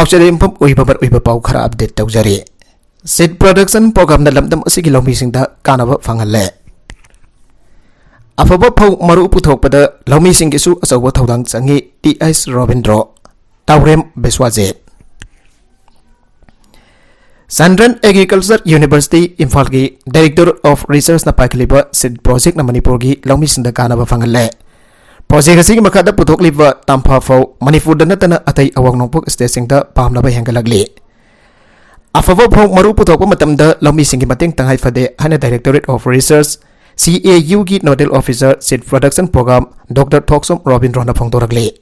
लाउचरे इंफम उइबबर उइब पाउ खरा अपडेट तौजरे सीड प्रोडक्शन प्रोग्राम द लमदम असिगी लौमीसिंगदा कानब फंगले अफब फौ मरु पुथोकपद लौमीसिंगिसु अचौब थौदांग चंगी टीएस रविंद्र तावरेम बेस्वाजे Sandran Agriculture University Imphal की Director of Research na paikliba seed project na Manipur की लौमीसिंगदा कानब फंगले Project asing makada putok liba tampa fau Manipur da natana atay awang nongpok staging da pamlaba hengalagli. Afavo fau maru putok pa matamda laumising ki mating tanghay fade hana Directorate of Research CAU ki Nodal Officer Seed Production Program Dr. Thoksom Robin Rona Phongdoragli.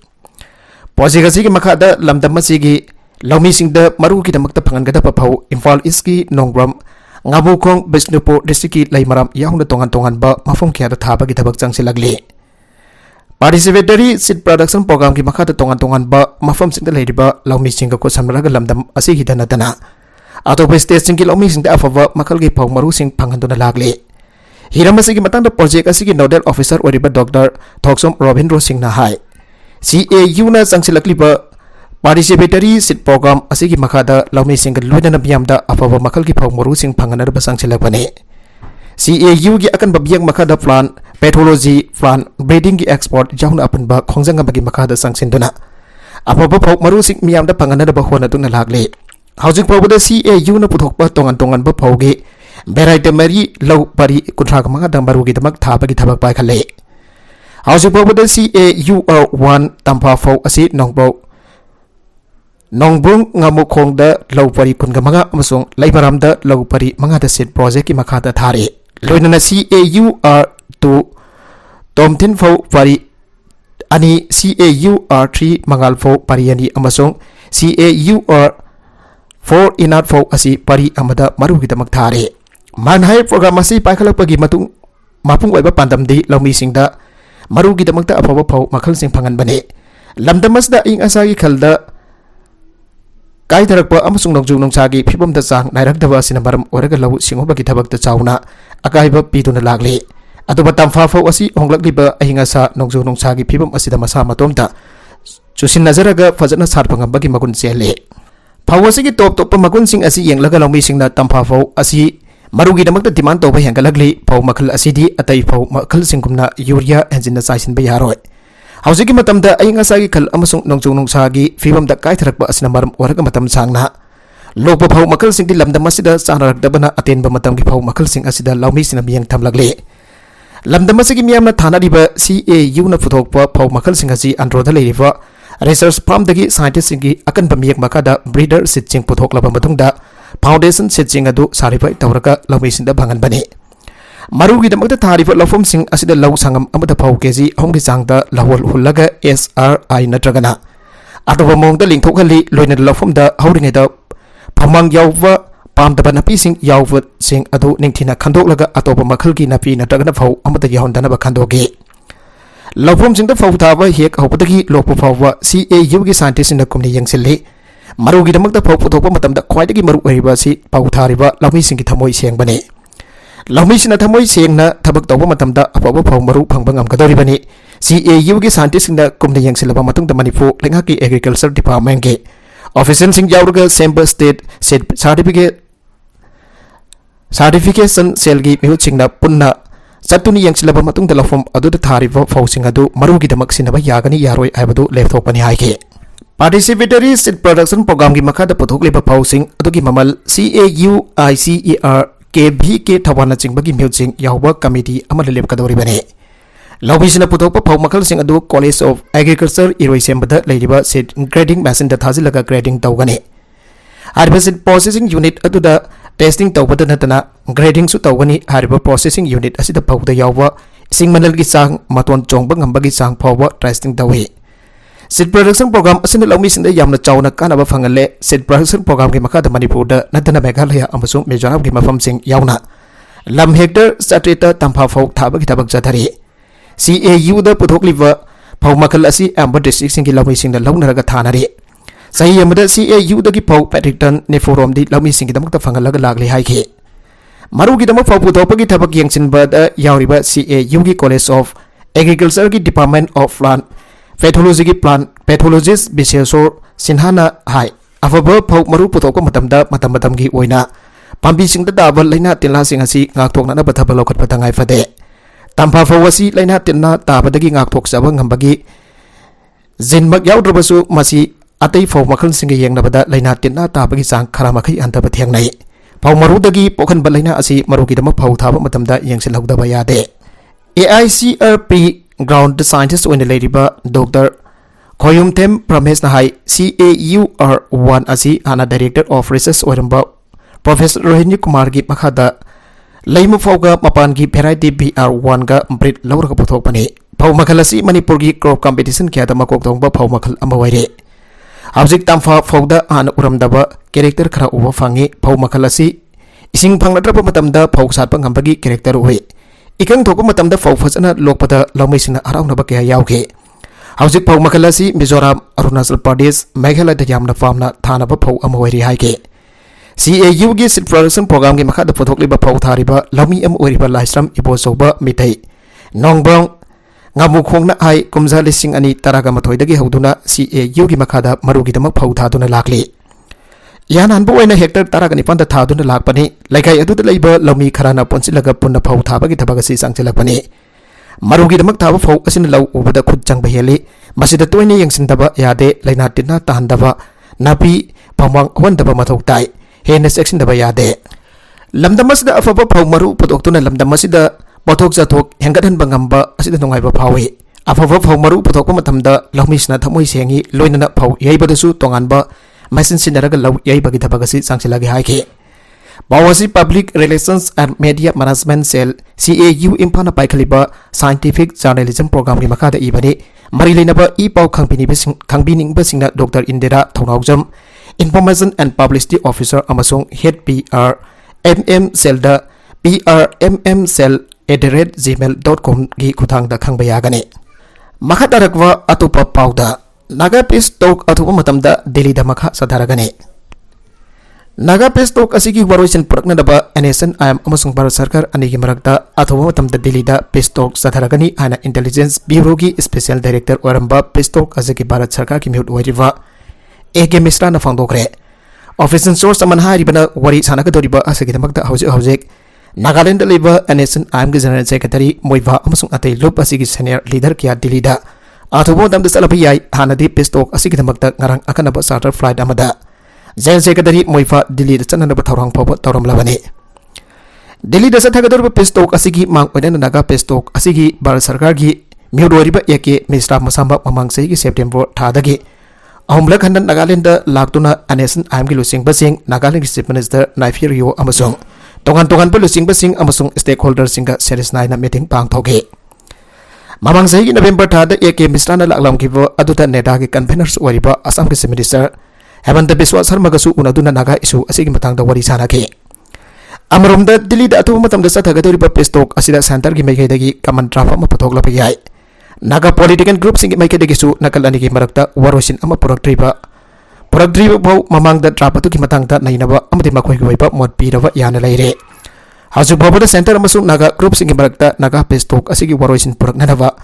Project asing makada lamdam masigi laumising da maru ki damakta pangangada pa fau Imphal East ki Nongbram Ngabukong Bisnupur District ki Laymaram yahuna tongan ba mafong kya da thaba ki tabak changsilagli. Participatory seed production program ki makata tongan ba mafam sing da leiba laumi sing ko samraga lamdam asi hidana dana ato be stage ki laumi sing da afawa makal gi phau maru sing phanganduna lagli hiram asi ki matang da project asi ki nodal officer oriba Dr. Thoksom Robin Singh na hai CAU na sangsilakli ba participatory seed program asi ki makada laumi sing luina na biam da afawa makal gi phau maru sing phangana ba sangsilakbane CAU ki akan babiang makada plan pathology plan breeding ki export jahun apan ba khongjang bagi makada sangsinduna apaba phok maru sing miam da pangana da bahona tuna lagle housing probada CAU na puthok pa tongan ba phauge variety mari low pari kuthra ka manga dam baru gi damak thaba gi thabak pai khale housing probada CAU 1 tampa phau asi Nongbung ngamu khong da low pari kun ga manga amasong laibaram da low pari manga da seed project ki makada thare loinana CAU 2 Tomtin Fo Pari Ani CAU 3 Mangal Fo Pari Ani Amasong CAU 4 Inat Fo Asi Pari Amada Maru Gidamak Thare Manhai program asi paikalapagi matung mapung oiba pandam di laumi singda maru gidamak ta apawa phau makhal sing phangan bane lamdamas da ing asagi khalda kai tharakpa amasung nongju nongchagi phibom da chang nairak daba sinamaram oraga lawu singoba ki thabak ta chauna akaiba piduna lagli Atuba tamfa fau asi honglakliba ahinga sa nongju nongchagi phibam asida masa matomta chusin nazaraga fajana sarpangambagi magun chele phau asi ki top magun sing asi yenglaga lawmi singna tamfa fau asi marugi damakta demand toba hengalagli phau makhal asidi atai phau makhal singkumna urea engine saisin ba yaroi hausigi matamda ahinga sa gi khal amasung nongju nongchagi phibam da kai tharakba asina maram oraga matam sangna lokpa phau makhal singdi lamdam asida chanarak dabana atenba matam gi phau makhal sing asida lawmi sina miyang thamlagli Lamdam asigi miyamna thana diba CAU na puthokpa phau makhal sing asi androda leiriba research farm dagi scientist singi akan bamiyak makada breeder seed sing puthoklaba matungda foundation seed sing adu sariba tawraka lawmisinda bangan bani marugi damakta thariba lawfom sing asida law sangam amada phau kg hongri changda lawol hullaga SRI natragana atoba mongda lingthokhali loina lawfom da hauringeda phamang yawwa Pam dapat napi sing yawut sing adu ningthina khandok laga atopa makhal ki napi natragana phau amata yahondana ba khandoge lawfom sing da phau thaba hek hopatagi lokpo phawwa CAU ki scientist na kumni yangsilli marugi damakta phau puthokpa matamda khwaidagi maru oiriba si phau thariba lawmi sing ki thamoi seng bane lawmi sina thamoi seng na thabak tawba matamda apaba phau maru phangba ngamkadori bane CAU ki scientist na kumni yangsilaba matungda Manipur lengha ki agriculture department ke official sing yawruga Sember state seed certification selgi mihu chingna punna satuni yang silaba matung da lafom adu da thariba fausing adu marugi damak sinaba yagani yaroi aibadu lepthokpani haike participatory seed production program gi makha da puthok leba fausing adu gi mamal CAU ICER KVK thawana chingbagi mihu ching yawba committee amal lepkadori bane lawbisina puthokpa phau makhal sing adu College of Agriculture iroi sembada leiriba seed grading machine da thajilaga grading tawgani harba seed processing unit adu da testing tawbada natana grading su tawgani harba processing unit asida phauda yawwa sing manal gi sang maton chongba ngambagi sang phawwa testing tawi seed production program asina lawmi sinda yamna chawna kanaba phangale seed production program gi makada Manipur da natana Meghalaya amasung Mizoram gi mafam sing yawna lam hector satreta tampa phau thaba gi tabak jathari CAU da puthokliba phau makhal asi Amber district sing gi lawmi sing da lawnaraga thanari Sahi amada CAU dagi phau Patrick Tan ne forum di lawmi sing gi damakta phangalaga lagli haike maru gi damak phau puthokpa gi thabak yangsinba da yawriba CAU gi College of Agriculture gi Department of Plant Pathology gi plant pathologist Bisesor Sinhana hai afaba phau maru putok matamda matamgi oina pambi singda daba laina tinla sing asi ngakthokna na batha balokhat patangai fade tampa phau asi laina tinna tabadagi ngakthok saba ngambagi jinmak yaudrobasu masi atei phau makhal singa yengnabada laina tinna tabagi sang khara makhai antaba thengnai phau marudagi pokhan balaina asi marugi dama phau thaba matamda yengsil hawdaba yade AICRP ground scientist oina leiriba Dr. Khoyumthem Pramesh Nahai CAUR1 asi ana director of research oiramba Professor Rohini Kumar gi makhada leimu fauga mapan gi variety BR1 ga breed lawraga puthok pani phau makhal asi Manipur gi crop competition kya da makok dongba phau makhal ama waire habjik tamfa fauda ana uramdaba character khara uba fangi phau makhal asi ising phangnadraba matamda phau satpa ngambagi character oi ikang thokpa matamda phau phajana lokpada lawmaisina araunaba kya yauke habjik phau makhal asi Mizoram Arunachal Pradesh Meghalaya da yamna famna thanaba phau ama waire haike CAU gi seed production program gi makha da phothokliba phau thariba lami am oriba laisram ibo soba mitai nongbong ngamu khongna ai kumja lising ani taraga mathoi dagi hoduna CAU gi makha da marugi damak phau thaduna lakli yanan bu oina hector taraga nipan da thaduna lakpani laikai adu da leiba lami kharana ponsilaga punna phau thaba gi thabaga si sangchelakpani marugi damak thaba phau asin lau ubada khud changba heli masida toini yengsindaba yade laina tinna tahandaba napi pamwang wandaba mathok tai hena section da bayade lamdam masida afaba phau maru putoktuna lamdam masida pothok jathok hengadan bangamba asida nongai ba phawi afaba phau maru putok matamda lohmisna thamoi sengi loinana phau yeibadasu tonganba machine sinaraga law yeibagi thabagasi sangsilagi haike bawasi public relations and media management cell CAU imphana paikhaliba scientific journalism program ri makada ibani mari leinaba I pau khangbining basingna Dr. Indira Thonawjam Information and Publicity Officer amasung Head PR MM Cell da prmmcell@gmail.com gi kuthang da khangbayagani makatarakwa atupa pauda Naga Peace Talk atupa matamda Delhi da makha sadaragani Naga Peace Talk asigi waroisin purakna daba NSNIM amasung Bharat Sarkar anigi marakta atupa matamda Delhi da Peace Talk sadaragani ana Intelligence Bureau gi Special Director oramba Peace Talk asigi Bharat Sarkar ki miut wariva Ege Misra na fangdokre official source aman haribana wari sanaka doriba asagi damakta hojik Nagaland da leba NSNIM gi General Secretary Moiva amasung atei lup asigi senior leader kya Delhi da atubo damda salabi yai hanadi Peace Talk asigi damakta ngarang akanaba charter flight amada General Secretary Moiva Delhi da chanana ba thorang phoba toram labani Delhi da sathaga dorba Peace Talk asigi mang oidana Naga Peace Talk asigi Bharat Sarkar gi miut wariba Ege Misra masamba mamang sei gi September thadagi Ahumlak handan Nagaland da laktuna NSNIM gi lusing basing Nagaland Chief Minister Naipir Rio amasung tongan pa lusing basing amasung stakeholder singa series 9 na meeting pangthoge mamang sei gi November thada Ege Misra na laklam kibo aduta neda gi conveners wariba Assam gi Chief Minister Hemanta Biswa Sharma gasu unaduna Naga issue asigi matangda wari sanake amromda Delhi da atu matamda sathaga doriba Peace Talk asida center gi megaidagi kaman draft ama phothok lapi yai Naga political group singi maikadagi su nakal anigi marakta warosin ama puraktriba bau mamang da draft atu ki matangda nainaba amadi makhoi gi waiba mod piraba yana laire hasu bhabada center amasung Naga group singi marakta Naga Peace Talk asigi warosin puraknanaba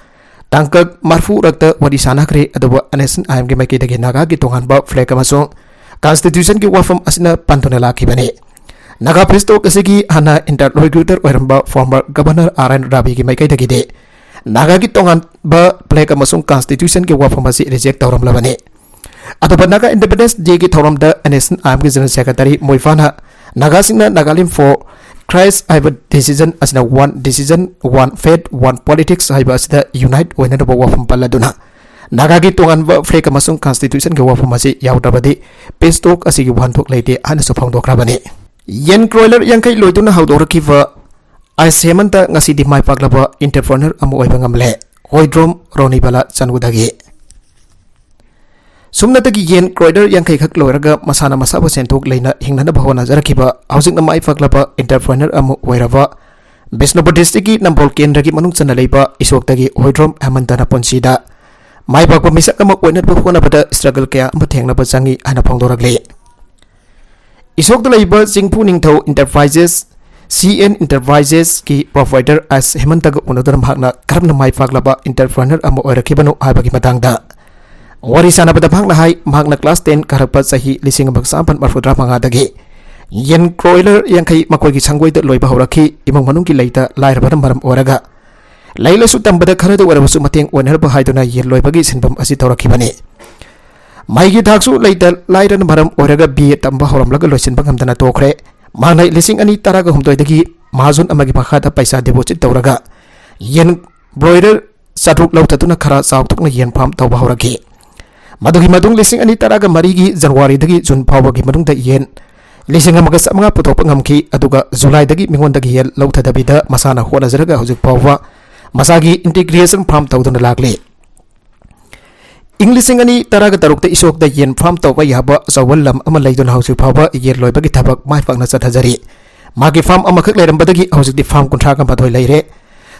tangkak marfu rakta wadi sanakre aduba NSNIM gi maikadagi Naga gi tonganba flag amasung constitution gi wafam asina pantuna lakibani Naga Peace Talk asigi hana interlocutor oiramba former governor RN Ravi gi maikadagi de Naga gi tongan ba flag amasung constitution gi wafam asi reject tawram labani atuba Naga Independence Day gi tawram da NSNIM gi General Secretary Moifana Naga singna Nagaland for Christ haiba decision asina one decision one faith one politics haiba asida unite oina da wafam paladuna Naga gi tongan ba flag amasung constitution gi wafam asi yaudabadi Peace Talk asigi wanthok leite hana su phangdokrabani yen kroiler yangkai loituna haudorakiba Aisemanta ngasi di mai paglaba entrepreneur amu oiba ngamle hoidrom ronibala chanudagi sumnatagi yen kroider yangkai khak loiraga masana masaba sentok leina hingnana bhawana jarakiba housing na mai paglaba entrepreneur amu oiraba Bisnupur district ki Nampol Kendragi manung chana leiba isoktagi hoidrom amantana ponsida mai pakpa misak ama oinar bhona pada struggle kya ama thengna ba changi ana phangdoragle isokta leiba Jingpu Ningthau Enterprises CN Enterprises ki provider as Hemanta ga unadram hakna karamna mai paglaba entrepreneur ama oirakibano habagi matangda wari sanabada phangna hai mahakna class 10 karapa sahi lising baksapan marfudra mangadagi yen broiler yankai makoi gi sangoi da loiba horaki imong manung ki leita lairaba maram oraga laila su tambada kharada warabasu mateng onerba haiduna yen loibagi sinbam asi tawrakibani mai gi thaksu leita lairan maram oraga bi tamba horamlaga loisin bangamdana tokre manai lising ani taraga humdoi dagi mahazun amagi pakhata paisa deposit tawraga yen broiler satruk lautatuna khara chawtukna yen pham tawba horaki madugi madung lising ani taraga marigi January dagi June phawagi madung da yen lising amaga samanga puthokpa ngamki aduga July dagi mingon dagi yen lauthadabida masana honazaraga hojik phawwa masagi integration farm tawduna lagli Englishing ani taraga tarukta isok da yen farm tawba yaba sawalam ama laiduna hojik phawwa yen loibagi thabak mai fakna chathajari magi farm amakhak leirambadagi hojik di farm kunthraga badoi leire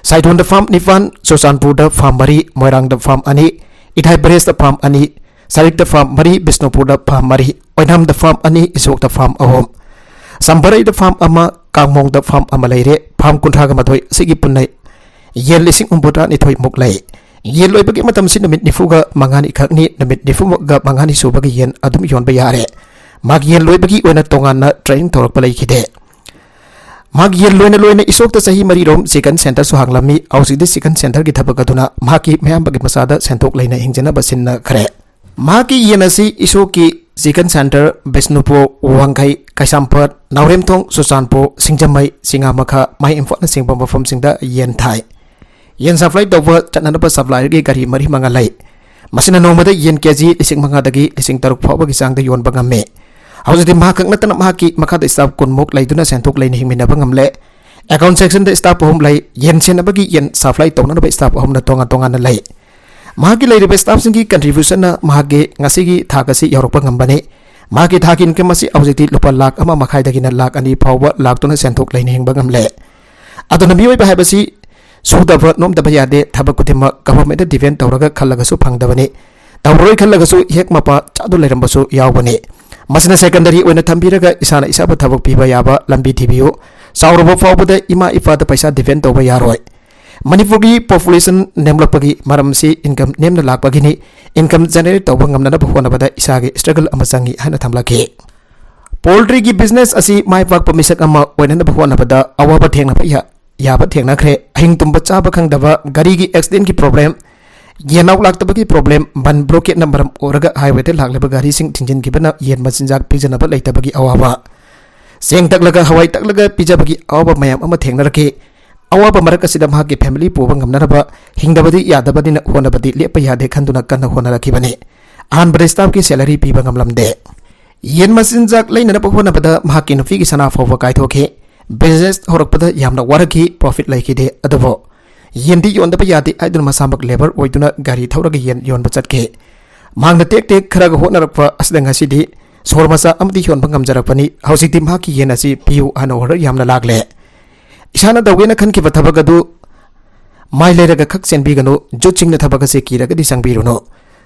saidon da farm nivan Sosanpur da farm mari Moirang da farm ani Ithai Beres da farm ani Sarik da farm mari Bisnupur da farm mari Oinam da farm ani Isok da farm ahom Sambarai da farm ama Kangmong da farm ama leire farm kunthraga madoi sigi punnai yen lising umbuta ni thoi muklai yen loi bagi matam sin namit nifuga mangani khakni namit nifuga mangani subagi yen adum yon bayare mag yen loi bagi oina tongan na training thorak palai khide mag yen loina isok ta sahi mari rom chicken center su hanglami ausidi chicken center gi thabak aduna maki mayam bagi masada sentok leina hingjana basin na khare maki yen asi isoki chicken center Bisnupur Wangkai Kaisampat Nauremthong Susanpur Singjamai Singamakha mai info na singbam bafam singda yen thai yen supply dover chananaba supply gi gari mari mangalai masina nomada yen kg lising manga dagi lising taruk phawba gi sang da yon bangame hausi mahakak natana mahaki makada staff kunmuk laiduna sentok lain hingmina bangamle account section da staff hom lai yen senabagi yen supply tongna ba staff hom na tonga na lai mahaki lairibe staff singi contribution na mahage ngasigi thakasi yorokpa ngambane mahaki thakin ke masi hausi lupa lakh ama makhai dagi na lakh ani phawba lakh tuna sentok lain hingba ngamle aduna bioi ba habasi sudaba nom da bayade thabakutima government defend tawraga khallaga su phangdabani tawroi khallaga su hek mapa chadu leirambasu yawbani masina secondary oina thambiraga isana isaba thabak piba yaba lambi thibiu saurabo fawbada ima ifada paisa defend tawba yaroi Manipuri population nemlapagi maramsi income nemna lakpagini income generate tawba ngamna bhona bada isagi struggle amasangi hana thamlaki poultry gi business asi mai pak pamisak ama oina bhona bada awaba thengna pa yaba thengna khre hing tumba chaba khangdaba gari gi accident ki problem yenaw laktabagi problem ban blockade number oraga highway te lakleba gari sing thinjin ki bana yen machinjak pijana ba leitabagi awaba seng taklaga hawai taklaga pijabagi awaba mayam ama thengna rake awaba marak asida mahaki family puba ngamna ba hingdabadi yadabadi na honabadi lepa yade khanduna kanna hona rakibane an bre staff ki salary piba ngamlamde yen machinjak leina na hona bada mahaki nufi ki sana fawwa kaithoke business horakpada yamna waraki profit laikide adabo yendi yon da yade aidun masamak labor oiduna gari thauraga yen yon bachatke mangna tek kharaga honarappa asdanga sidi sormasa amdi yon bangam jarapani hausikti mahaki yen asi piu ana order yamna lagle isana dawena khan ki bathabaga du mai leraga khak senbi gano juching na thabaga se kiraga di sangbiruno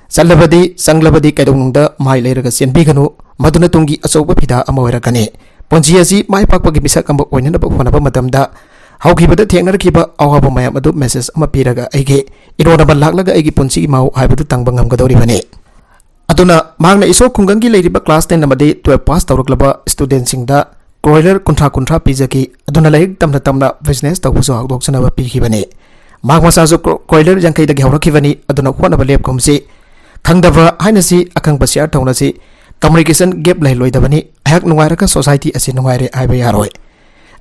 sanglabadi kaidongda mai leraga senbi gano maduna tungi asoba phida amoira kane ponji asi mai pakpagi misak amba oinana ba honaba matamda haukhibada thengnarakhiba awaba mayam adu message ama piraga aige irona ba laklaga aigi ponsi mau haibadu tangba ngamgadori bane aduna mangna iso khungangi leiriba class 10 amade 12 pass tawraklaba student singda broiler kuntra pizaki aduna laik tamna business tawbuso hawdok sanaba pikhibane magmasa so broiler jangkai dagi hawrakhibani aduna khona ba lep komsi khangdaba hainasi akang basiar tawnasi communication gap lai loidabani ayak nungairaka society asi nungaire aiba yaroi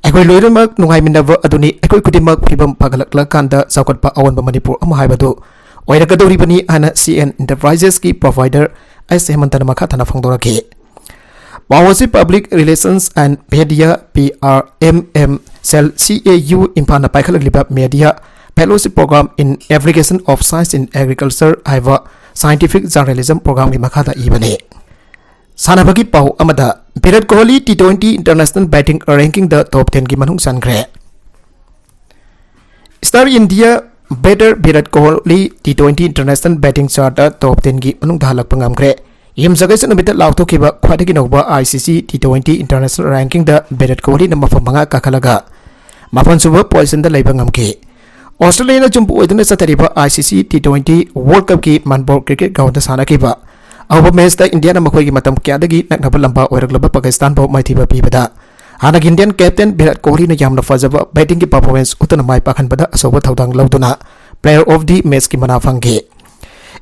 aikoi loiremak nungai minaba aduni aikoi kudimak phibam pagalakla kanda zawkatpa awanba Manipur ama haibadu oirakadori bani ana CN Enterprises ki provider as hemantana makha thana phangdoraki Bawasi Public Relations and Media PRMM Cell CAU Impana Paikhalakliba Media Fellowship Program in Application of Science in Agriculture Aiva Scientific Journalism Program ki makhada ibane Sanabagi pau amada Virat Kohli T20 International Batting Ranking the top 10 ki manung sankre Star India Better Virat Kohli T20 International Batting Chart top 10 ki manung dhalak pangamkre Yim sagai sanamita lauto kiba khwadagi nauba ICC T20 International Ranking da Virat Kohli na mafam manga kakhalaga mafan suba position da laiba ngamke Australia jumpu oiduna satariba ICC T20 World Cup ki manbor cricket ground sana kiba awba match da India na makoi gi matam kya dagi naknaba lamba oiraglaba Pakistan bo maithiba pibada hana Indian captain Virat Kohli na yamna fazaba batting ki performance utana mai pakhan bada asoba thaudang lauduna player of the match ki mana fange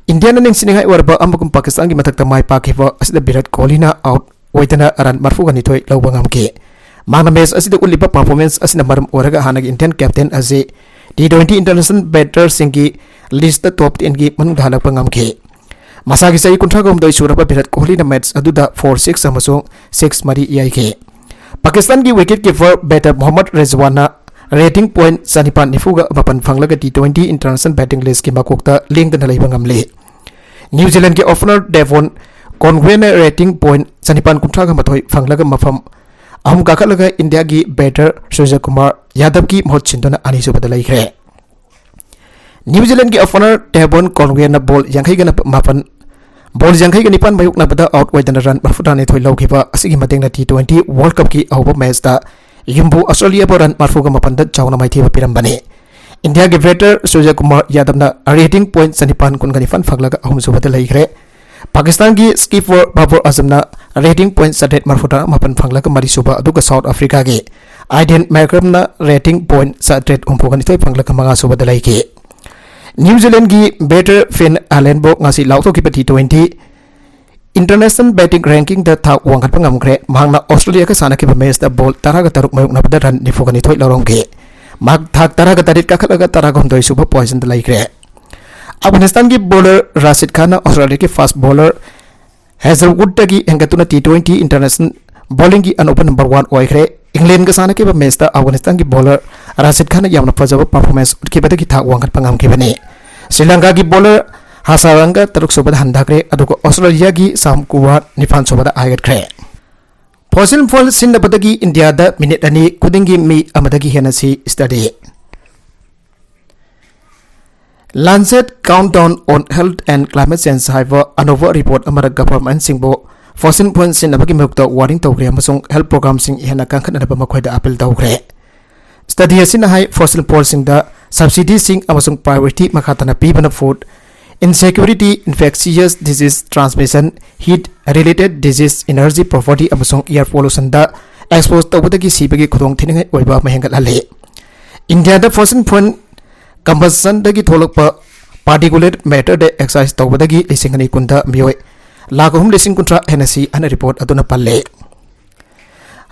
India na ningsingai warba ambakum Pakistan gi matakta mai pakiba asida Virat Kohli na out oidana run marfu gani thoi lawbangam ke mana match asida uliba performance asina maram oraga hana Indian captain ase T20 international batter singki list the top 10 gi manung dhalak pangam ke masagi sai kuntra gom doi suraba Virat Kohli na match aduda 4-6 amasung 6 mari yai ke Pakistan ki wicket keeper batter Mohammad Rizwana rating point sanipan nifuga mapan phanglaga T20 international batting list ki makokta lengdana leiba ngamle New Zealand ki opener Devon Conway na rating point sanipan kuntra ga mathoi phanglaga mafam ahum kakalaga India ki batter Surya Kumar Yadav ki mohot chindona ani subada laikre New Zealand ki opener Devon Conway na ball yankhai ga mapan ball yankhai ga nipan mayuk na bada out wide na run marfuta ne thoi laukiba asigi mateng na T20 World Cup ki awba match da yumbu Australia bo run marfu ga mapan da chawna mai thiba pirambane India ki batter Surya Kumar Yadav na rating point sanipan kun ga nifan phaglaga ahum subada laikre Pakistan ki skipper Babar Azam na rating point sadet marfuta mapan phanglaga mari suba aduga South Africa ki Aiden Markram na rating point sadet umpogani thoi phanglaga manga suba dalai ki New Zealand ki batter Finn Allen bo ngasi lauto ki T20 international batting ranking da thak wangkat pangamkre mahangna Australia ka sana ki match da ball taraga taruk mayuk na bada ran nifogani thoi lorong ki mag thak taraga tarit ka khalaga taraga hondoi suba poison dalai kre Afghanistan ki bowler Rashid Khan Australia ki fast bowler Hazelwood tagi engatuna T20 international bowling ki anopen number 1 oikre England ka sana ki match da Afghanistan ki bowler Rashid Khan yamna fazaba performance ki bada ki thak wangkat pangam ki bane Sri Lanka ki bowler Hasaranga taruk sobada handakre aduko Australia ki Sam Kurwan nifan sobada agat kre Fossil fall sin da badagi India da minute ani kudingi mi amadagi henasi study Lancet Countdown on Health and Climate Change haiba anova report amara government singbo fossil point sin abagi mukta warning tawgre amasung health program sing hena kangkhan ba makhoida appeal tawgre study asina hai fossil fuel sing da subsidy sing amasung priority makhatana pibana food insecurity infectious disease transmission heat related disease energy poverty amasung air pollution da expose tawbadagi sibagi khudong thingai oiba mahengal hale India da fossil fuel combustion dagi tholokpa particulate matter de exercise tawbadagi lisingani kunda mioi lakhum lising kuntra henasi ana report aduna palle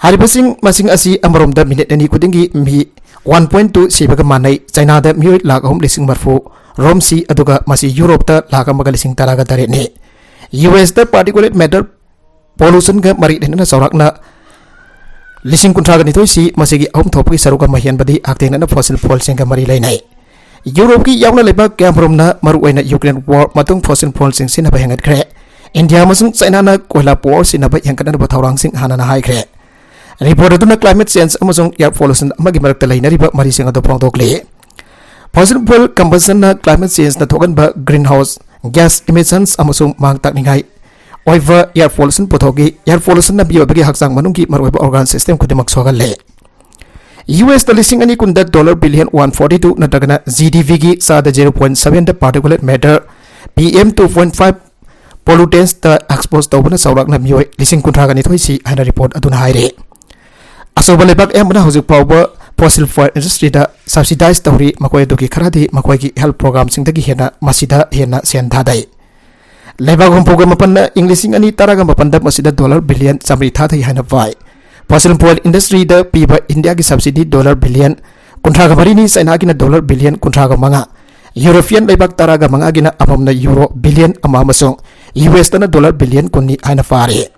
haribasing masing asi amarom da minute ani kudingi mi 1.2 sibaga manai China da mioi lakhum lising marfu romsi aduga masi Europe da lakamaga lising taraga tare ne US da particulate matter pollution ga mari denna saurakna lising kuntra ga ni toisi masigi ahum thopi saruga mahian badi aktena na fossil fuel singa mari lainai Europe ki yauna leba kamromna maruaina Ukraine war matung fossil fuel sing sina ba hangat kre India masung China na koila power sina ba yankana ba thawrang sing hana na hai kre report aduna climate change amasung air pollution amagi marakta lainari ba mari sing ado prongdokle fossil fuel combustion na climate change na thogan ba greenhouse gas emissions amasung mang takningai oiva air pollution pothogi air pollution na biyo bagi haksang manung ki maruiba organ system kudimak sogalle US da lising ani kunda $1 142 natagana GDP ki sada 0.7 da particulate matter PM 2.5 pollutants da expose tawbana saurak na mioi lising kuntra gani thoisi ana report aduna haire asoba lebak emna hojik pawba fossil fuel industry da subsidize tawri makoi duki kharadi makoi ki health program sing dagi hena masida hena sen thadai lebak hom program panna englishing ani taraga mapanda masida $1 billion samri thadai hena vai fossil fuel industry da piba India ki subsidy $1 billion kuntraga marini China ki na $1 billion kuntraga manga European lebak taraga manga gina amamna euro billion ama masong US na $1 billion kunni aina fare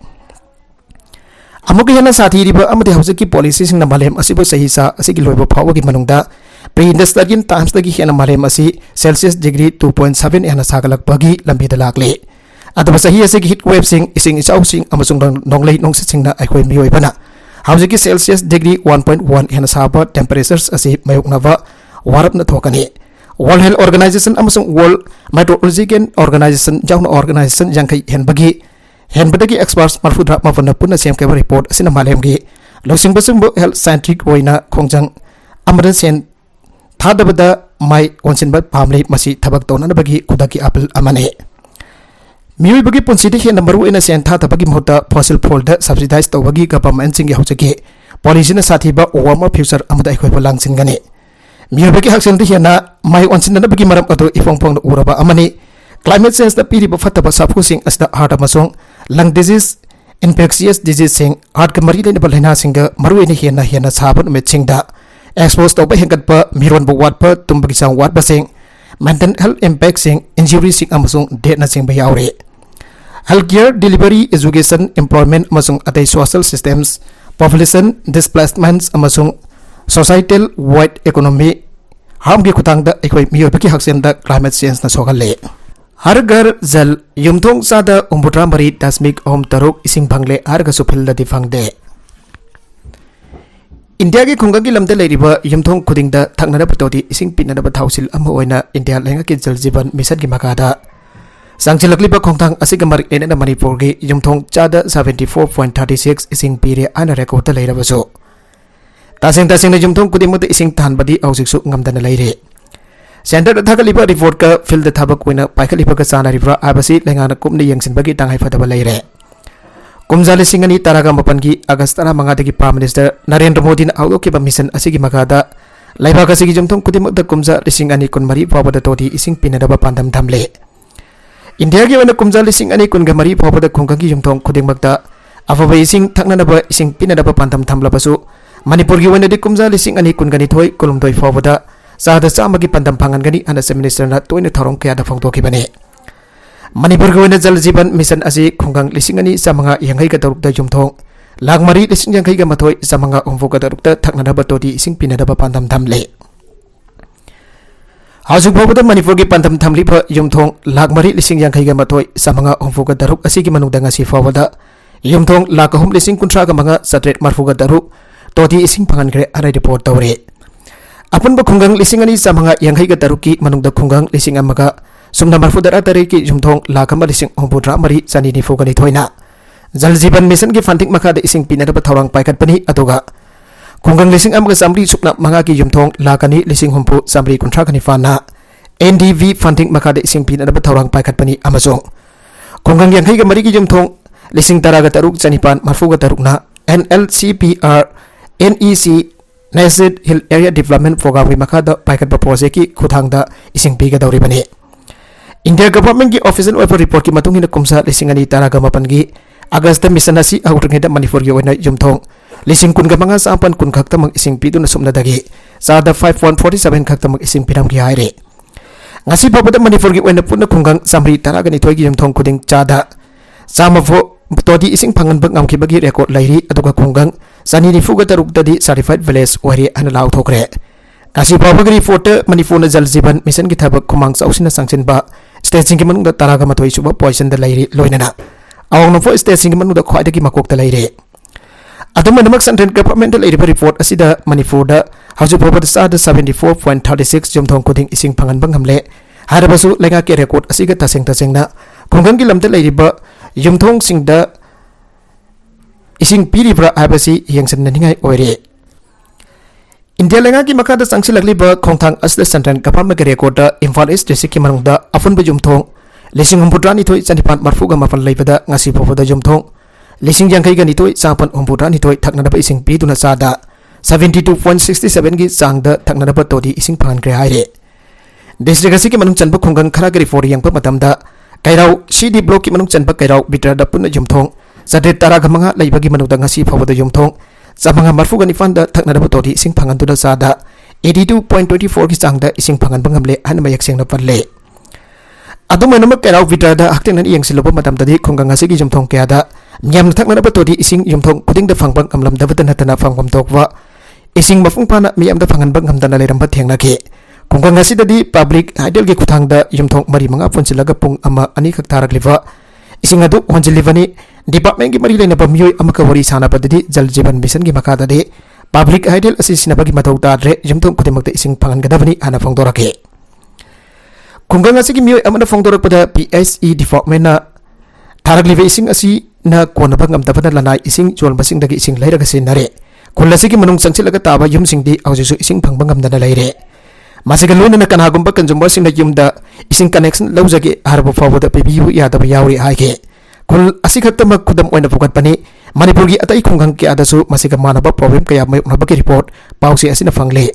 amuki hena sathi riba amade hausa ki policy sing na malem asibo sahi sa asigi loibo phawa ki manungda pre-industrial times dagi hena malem asi Celsius degree 2.7 hena sagalak bagi lambi da lakle adaba sahi asigi heat wave sing ising isau sing amasung nonglei nongsa sing na akhoi mioi bana Hausa ki Celsius degree 1.1 hena saba temperatures asi mayuk nava warap na thokani World Health Organization amasung World Meteorological Organization jauna organization jangkai henbagi henbadagi experts marfudra mafana punna sem ka report asina malem gi losing basung health scientific oina khongjang amra sen thadabada mai onsinba pamle masi thabak tona bagi kudaki apple amane miui bagi punsi de hena maru ina sen tha tabagi mota fossil fuel da subsidize to bagi government sing hauchage policy na sathi ba warmer future amada khoi balang singane miui bagi haksen de hena mai onsin na bagi maram ado ifong pong uraba amani climate change da piri ba fataba sapu sing asda heart amasong lung disease infectious disease sing heart ka mari le balhina singa maru ina hena saban me chingda expose to ba hengat pa miron bu wat pa tumbagi sang wat ba sing mental health impact sing injury sing amasong death na sing ba yaure healthcare delivery education employment amasong atai social systems population displacements amasong societal wide economy harm gi khutang da ekoi miyo baki haksen da climate change na sogalle har घर जल yumthong sada umbutra mari dasmik om taruk ising phangle har ga suphil da difangde India ki khungang ki lamda leiriba yumthong khuding da thakna patodi ising pinna da thausil ama oina India lenga ki jal jiban mission ki makada sangchilakli ba khongthang asiga mar ena manipur gi yumthong chada 74.36 ising pire ana record da leiraba so taseng na yumthong kuding mata ising than badi ausik su ngamdana leire Center da thakaliba report ka field da thabak koina paikaliba ka chana ribra abasi lengana kumni yengsin bagi tangai fadaba leire kumjali singani taraga mapangi agastara mangadagi prime minister Narendra Modi na outlook ki mission asigi makada laiba ka sigi jumthong kudimak da kumja lisingani kunmari pawada todi ising pinadaba pandam thamle India ki wana kumja lisingani kungamari pawada khungkangi jumthong kudimak da afaba ising thaknanaba ising pinadaba pandam thamlabasu Manipur ki wana di kumja lisingani kungani thoi kolumdoi pawada Sada sama ki pandam pangan gani ana se minister na toina tharong kya da phongto ki bane Manipur ko na jal jiban mission asi khungang lisingani samanga yangai ka daruk da jumthong lagmari lising yangai ka mathoi samanga umfu ka daruk da thakna da batodi ising pina da pandam thamle Hazu bawda Manipur ki pandam thamli pha jumthong lagmari lising yangai ka mathoi samanga umfu ka daruk asi ki manung da ngasi fawada jumthong lakahum lising kuntra ka manga satret marfu ka daruk todi ising pangan gre ara report tawre Apun ba khungang lisingani samanga yangai ga taruki manungda khungang lising amaga sumna marfudara tariki jumthong lakama lising ombudra mari sani ni fogani thoina jal jiban mission ki funding makha de ising pinada ba thorang paikat pani aduga khungang lising amaga samri sukna manga ki jumthong lakani lising humpu samri kuntra kani fana NDV funding makha de ising pinada ba thorang paikat pani amasong khungang yangai ga mari ki jumthong lising taraga taruk chanipan marfuga tarukna NLCPR NEC Nasid Hill Area Development Program wi makada paikat ba project ki khuthang da ising piga dawri bane India government ki official web report ki matung hina kumsa lisingani taraga mapan gi August mission asi awring da Manipur gi wena jumthong lising kun ga manga sampan kun khakta mang ising pidu na sumna dagi sada 5147 khakta mang ising piram gi haire ngasi babada Manipur gi wena punna khungang samri taraga ni thoi gi jumthong kuding chada samafo todi ising phangan bang am ki bagi record lairi aduga khungang sani ni fuga taruk tadi certified village wari ana law thokre kasi babagri photo Manipur na jal jiban mission ki thabak khumang sausina sangchen ba staging ki manung da taraga mathoi suba poison da lairi loinana awang no fo staging ki manung da khwai da ki makok da lairi adama namak central government lairi report asida Manipur da haju babad sa 74.36 jumthong kuding ising phangan bang hamle harabasu lenga ke record asiga taseng na khungang ki lamda lairi ba yumthong sing da ising piribra abasi yengsan naningai oire India lenga ki makada sangsi lagli ba khongthang asle central government ke record da Imphal East district ki manung da afun ba jumthong lising humputrani thoi chanipan marfuga mafan leibada ngasi phofoda jumthong lising yangai ga ni thoi sapan humputrani thoi thakna da ising pi duna sada 72.67 gi sang da thakna da todi ising phan kre haire district asi ki manung chanba khonggang khara ke report yang pa matam da kairau CD block ki manung chanba kairau bitra da punna jumthong Sadre taraga manga laibagi manungda ngasi phawada jumthong samanga marfuga ni fanda thakna da todi ising phangan tu da sada 82.24 ki sangda ising phangan bangamle an mayak seng na palle aduma namak kairau bitra da hakten nan yang siloba matam da khunga ngasi gi jumthong kya da nyam thakna da todi ising jumthong kuding da phangbang amlam da batan hatana phangbam tokwa ising mafung pana mi am da phangan bang hamdana leram ba thengna ke khunga ngasi da di public ideal gi khuthang da jumthong mari manga punchilaga pung ama ani khak tarak liwa ising adu honjilivani department ki mari lena pamiyoi amaka wari sana padadi jal jiban mission ki makada de public ideal asisina bagi mathau tadre jumthong kudimakta ising phangan gadabani ana phongdorake khungang asi ki miyoi amana phongdorak pada PSE department na tarak live ising asi na kona bangam tabada lanai ising jol basing dagi ising lairaga sinare kullasi ki manung sangsilaga taba yum sing di aujisu ising phangbangam dana laire Masiga loina na kanagumba consumer sing na yumda ising connection lawjage harbo fawada pibiyu yadaba yawri haige kul asikhatta mak khudam oina pukat pani Manipur gi atai khunggang ki adasu masiga manaba problem kaya may unabaki report pausi asina fangle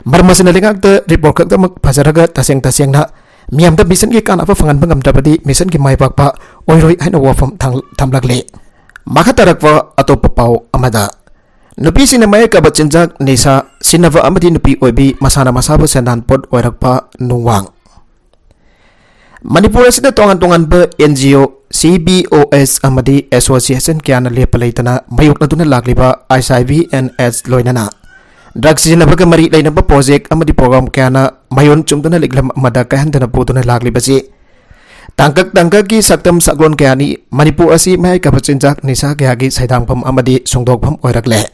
marmasina lengak de report kakta mak phajaraga taseng na miam da mission ki kan apa fangan bangam dabadi mission ki mai pakpa oiroi haina wafam thamlagle makatarakwa atop pau amada nupi sina mai ka bachinjak nisa sinava amadi nupi oibi masana masabu sendan pot oirakpa nuwang Manipur asida tongan ba NGO CBOS amadi association kiana lepalaitana mayuk na tuna lakliba HIV and AIDS loinana drugs sinabaga mari lainaba project amadi program kiana mayon chumtuna liglam amada kahandana putuna lakliba si tangkak ki saktam saklon kiani Manipur asi mai ka bachinjak nisa kyagi saidangpam amadi sungdokpam oirakle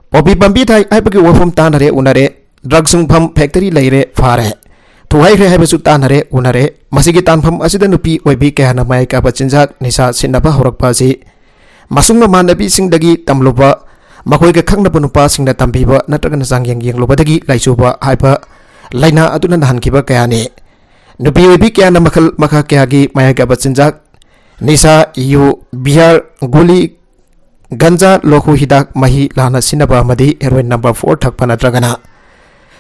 Popi pambi thai aibagi wafam tanare unare drug sungpham factory leire fare Tuhai re habesu tanare unare masigi tanpham asida nupi oibi kehana mai ka bachinjak nisa sinaba horakpa si masungna manabi singdagi tamloba makoi ka khangna panupa singda tambiba natraga na sangyang lobadagi laisuba haiba laina aduna nahankiba kayani nupi oibi kehana makha kyagi mai ka bachinjak nisa yu bihar guli ganja lokhu hidak mahi lana sinaba madi heroin number 4 thakpa natragana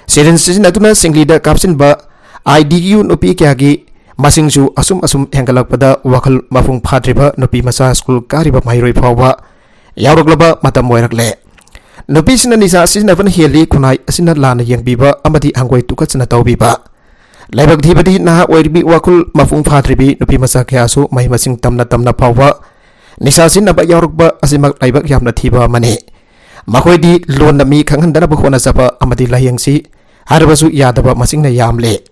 sirin sisin aduna singlida kapsin ba IDU nupi kyagi masingsu asum hengalakpada wakal mafung phatriba nupi masa school kariba mairoi phawa yawraglaba matam oirakle nupi sina nisa sina van heli kunai asina lana yengbiba amadi hangoi tukachna tawbiba laibak dhibadi na oirbi wakul mafung phatribi nupi masa kyasu mai masing tamna phawa nisa sina ba yawrukba asimak laibak yamna thiba mane makoi di lon nami khanghandana ba khona sapa amadi layengsi harbasu yadaba masingna yamle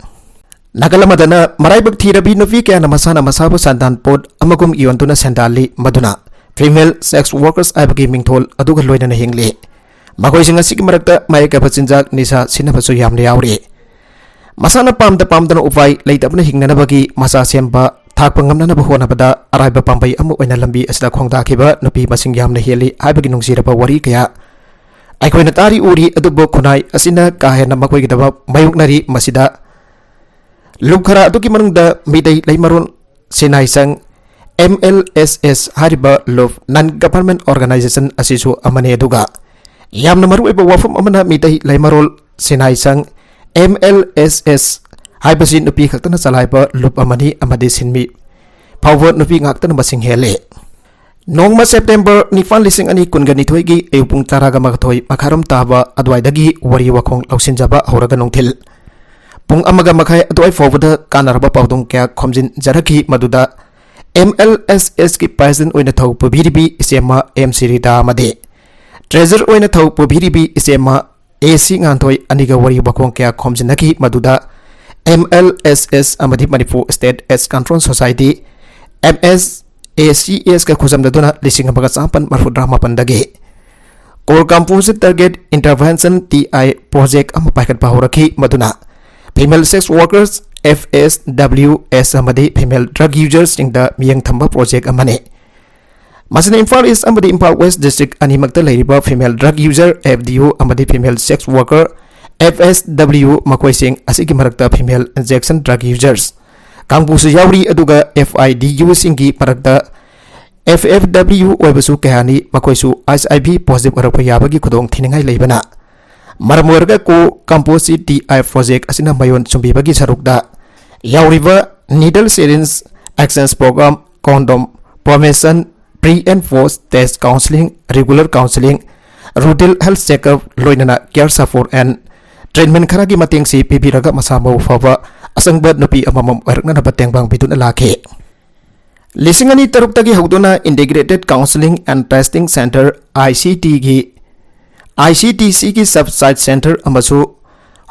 Nagalamadana maraibak thirabi nupi kaya na masana masabu sandan pod amagum iwantuna sendali maduna female sex workers aibagi mingthol aduga loina na hingli makoi singa sigi marakta mai ka bachinjak nisa sinabasu yamle yawri masana pamdana upai leitabna hingnana bagi masa semba thakpa ngamnana ba honabada araiba pambai amu oina lambi asida khongda khiba nupi masing yamna heli aibagi nungsiraba wari kaya aikoina tari uri adubo khunai asina kahena makoi gidaba mayuknari masida Lukara aduki manungda midai laimaron sinaisang MLSS hariba love non-government organization asisu amane aduga yamna maru eba wafam amana midai laimarol sinaisang MLSS haibasi nupi khaktana salaiba lup amani amade sinmi power nupi ngaktana basing hele Nongma September 9,2022 gi eupung taraga magthoi makharam taba adwaidagi wari wakhong lausinjaba horaga nongthil Pung amaga makai aduai forward kanaraba paudong kya khomjin jaraki maduda MLSS ki president oina thau pubiribi isema MC Rita amade treasurer oina thau pubiribi isema AC nganthoi aniga wari bakong kya khomjinaki maduda MLSS amadi Manipur State AIDS Control Society MSACS ka khuzam daduna lising amaga sampan marfudra pandage Core Composite Target Intervention TI project am paikat pahoraki maduna Female sex workers FSWS amadi female drug users in the miyang thamba project amane Masana Imphal East amadi Imphal West district animakta lairiba female drug user FDU amadi female sex worker FSW makoi sing asigi marakta female injection drug users kangpusu yawri aduga FIDU singi marakta FFW oibasu kahani makoisu HIV positive arakpa yabagi khudong thiningai leibana Marmorga ko composite TI project asina mayon chumbibagi sarukda yawriba needle syringe access program condom promotion pre and post test counseling regular counseling rural health checkup loinana care support and treatment kharagi mating si pibiraga masamo fawa asangba nupi amamam erkna nabateng bang bidun alake lisingani taruktagi hogdona integrated counseling and testing center ICTC ki sub-site center amasu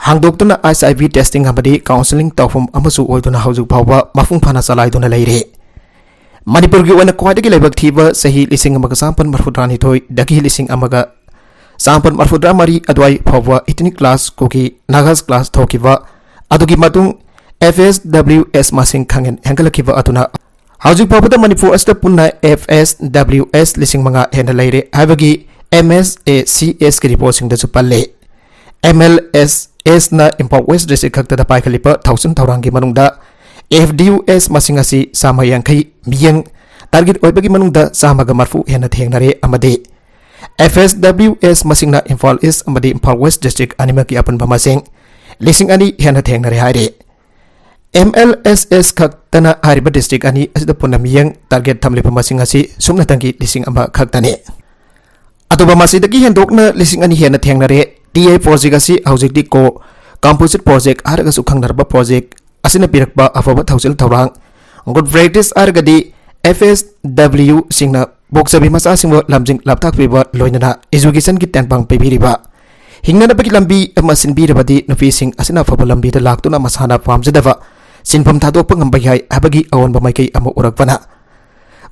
hangdoktuna HIV testing amadi counseling tawfum amasu oiduna haujuk phawba mafung phana chalaiduna leire Manipur gi wana kwadagi laibak thiba sahi lising amaga sampan marfudrani thoi dagi lising amaga sampan marfudra mari adwai phawba itini class koki nagas class thokiba adugi matung FSWS masing khangen hengalakiba atuna haujuk phawba Manipur asta punna FSWS lising manga hena leire habagi MSACS ki report sing da chupalle MLS S na Imphal West District khakta paikalipa thausun thaurangi manungda FDUS masing asi sama yangkai miyang target oibagi manungda sama ga marfu hena thengnare amade FSWS masingna Imphal East amade Imphal West District anima ki apan bamasing lising ani hena thengnare haire MLSS khaktana hariba district ani asida punna miyang target thamlipa masing asi sumna tangi lising amba khaktane atoba masidagi hendokna lising ani hena thengnare TA project asi hojikdi ko composite project araga su khangnarba project asina pirakba afaba thausil thawrang good practice argadi FSW singna boksabi masa singwa lamjing laptak piba loinana education ki tenpang pebiriba hingna baki lambi amasin birabadi nupi sing asina afaba lambi da laktuna masana pamjadava sinpam thadokpa ngambai hai abagi awon bamaikai amo urakwana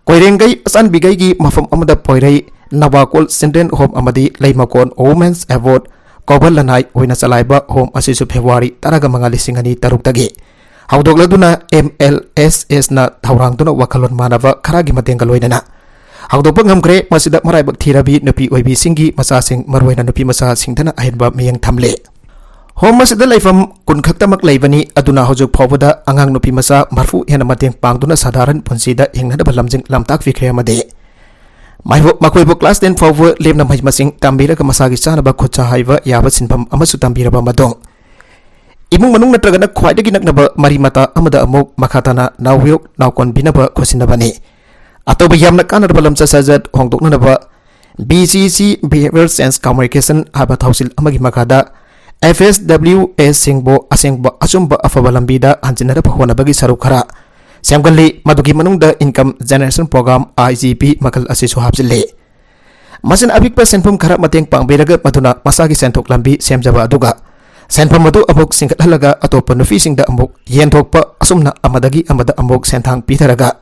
koirengai asan bigai gi mafam amada poirei nawakol senden home amadi leimakon women's award Kobal lanai oina salaiba home asisu February taraga mangali singani taruk-tagi haudokladuna MLSS na thaurangtuna wakalon manava kharagi matengga loinana haudokpa ngamkre masida maraibak thirabi nupi oibi singi masa sing marwaina nupi masa singthana ahenba miyang thamle home masida laifam kun khaktamak leibani aduna hojok phawbada angang nupi masa marfu hena mateng pangduna sadaran punsida hingnada balamjing lamtak fikre amade Makoibo class 10 fawwa lemna mai masing tambira ka masagi chanaba khocha haiba yaba sinpam amasu tambira ba madong imung manung natragana khwaidagi naknaba mari mata amada amok makhatana nawyok nawkon binaba khosinabani atoba yamna kanarba lamcha sajat hongdoknaba BCC Behavior Science Communication haba thausil amagi makada FSWS singbo asengba asumba afaba lambida hanjinara phona bagi sarukhara Semgali maduki manungda income generation program IGP makal asisu hapsile masin abikpa senpum khara mateng pangberaga matuna masagi sentok lambi semjaba aduga senpum madu amuk singkat halaga atopa nufi singda amuk yenthokpa asumna amadagi amada amuk senthang pitaraga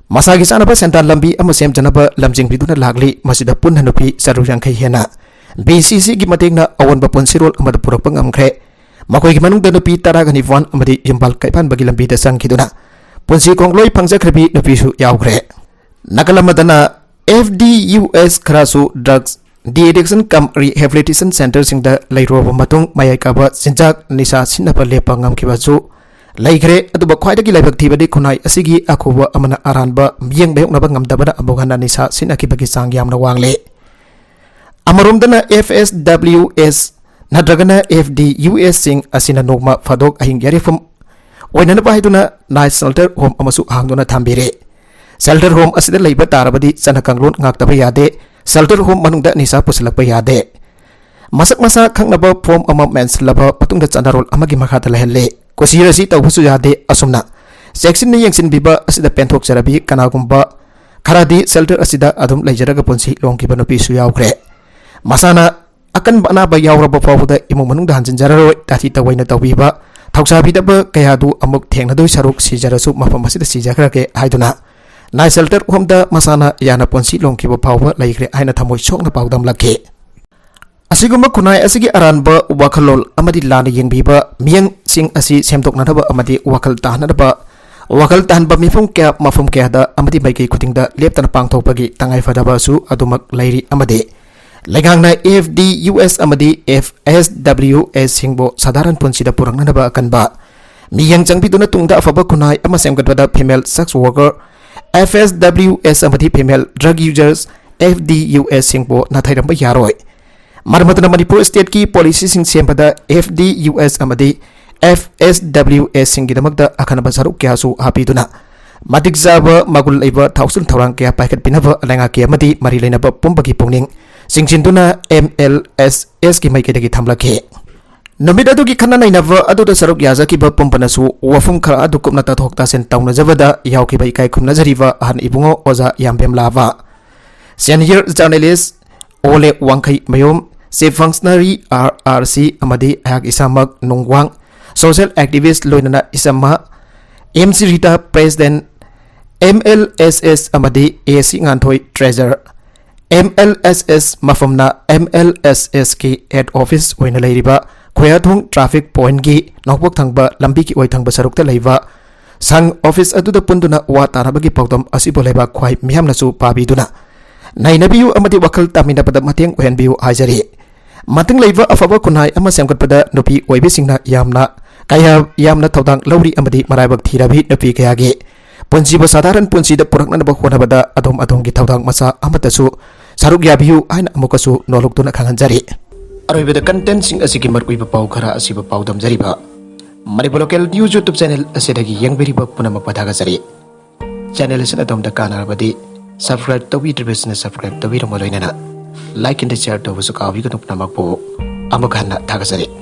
masagi sanaba sentan lambi amu semjanaba lamjing biduna lagli masida punna nufi sarurangkai hena BCC gi matengna awonba ponsirol amada purak pangamkre makoi ki manung da nupi taraga ni wan amadi yumbal kaipan bagi lambi da sang kiduna punsi kongloi pangja khrebi nupi su yaugre nakalamadana FDUS kharasu drugs de-addiction cum rehabilitation center sing da lairo matung mayai kaba sinjak nisa sinapa lepa ngam kiba chu laigre aduba khwaida ki laibak thibadi khunai asigi akhuwa amana aranba miyeng bayok naba ngamdabana abogana nisa sinaki bagi sang yamna wangle amarumdana FSWS Nadragana FDUS sing asina nogma fadok ahing yarifum oinana bahiduna night shelter home amasu hangdona thambire shelter home asida leiba tarabadi chanakanglon ngaktaba yade shelter home manungda nisa pusilakpa yade masak masa khangnaba form ama menslaba patungda chandarol amagi makhata lehelle kosirasi tawhusu yade asumna section ni yengsin biba asida penthok jarabi kanagumba kharadi shelter asida adum leijaraga punsi longkiba nupi su yaukre masana akan bana ba yauraba fawda imung manungda hanjin jararoi tati tawaina tawiba thausabi-daba kayadu amuk thengna doi saruk sijarasu mafam asida sijakrake haiduna nai shelter homda masana yana ponsi longkiba phawba laikre aina thamoi sokna pawdam lakhe asiguma kunai asigi aranba wakalol amadi lana yengbiba miyang sing asi semtokna thaba amadi wakal tahnaba wakal tahnba mifum kya mafum kya da amadi baiki kutingda leptana pangthokpagi tangai fadaba su adumak lairi amade Legangna FDUS amadi FSWS singbo sadaran punsida purangna naba akanba miyang changbiduna tungda afaba kunai ama semgatbada female sex worker FSWS amadi female drug users FDUS singbo nathairamba yaroi marmatna Manipur state ki policy sing sembada FDUS amadi FSWS singidamakda akanaba saruk kyasu hapiduna matik zaba magul leiba thausun thorang kya paikat pinaba lenga kya madi mari leinaba pumbagi pungning singchinduna MLSS ki maikidagi thamlakhe numit adugi khana nainava aduda saruk yazaki ba pumpanasu wafum khara adu kupna ta thokta sen tauna javada yauki bai kai khumna jariwa han ibungo oza yambem lava senior journalist Ole Wangkai mayom chief functionary RRC amadi hak isamak nungwang social activist loinana isama MC Rita president MLSS amadi AC nganthoi treasurer MLSS mafamna MLSS ki head office oina leiriba khoyathung traffic point gi nokbok thangba lambi ki oi thangba sarukta leiba sang office aduda punduna wa tarabagi pawdam asibo leba khwai mihamna su pabiduna nainabiu amadi wakal tamina pada mateng ohenbiu hajari Mating leiba afaba kunai ama semgatpada nupi oibisingna yamna thaudang lauri amadi maraibak thirabi nupi kayage punjiba sadaran punsida purakna ba khonabada adom gi thaudang masa amatasu saruk yabiu aina amukasu noloktuna khanganjari aroibada content sing asigi markuiba pau khara asiba paudam jariba Manipur Local News YouTube channel asidagi yangberiba punamak padhagajari channel asina domda kanarabadi subscribe tawidribesna subscribe tawiramo loinana like and share tawusu kawi kanu punamak po amuk hanna thagajari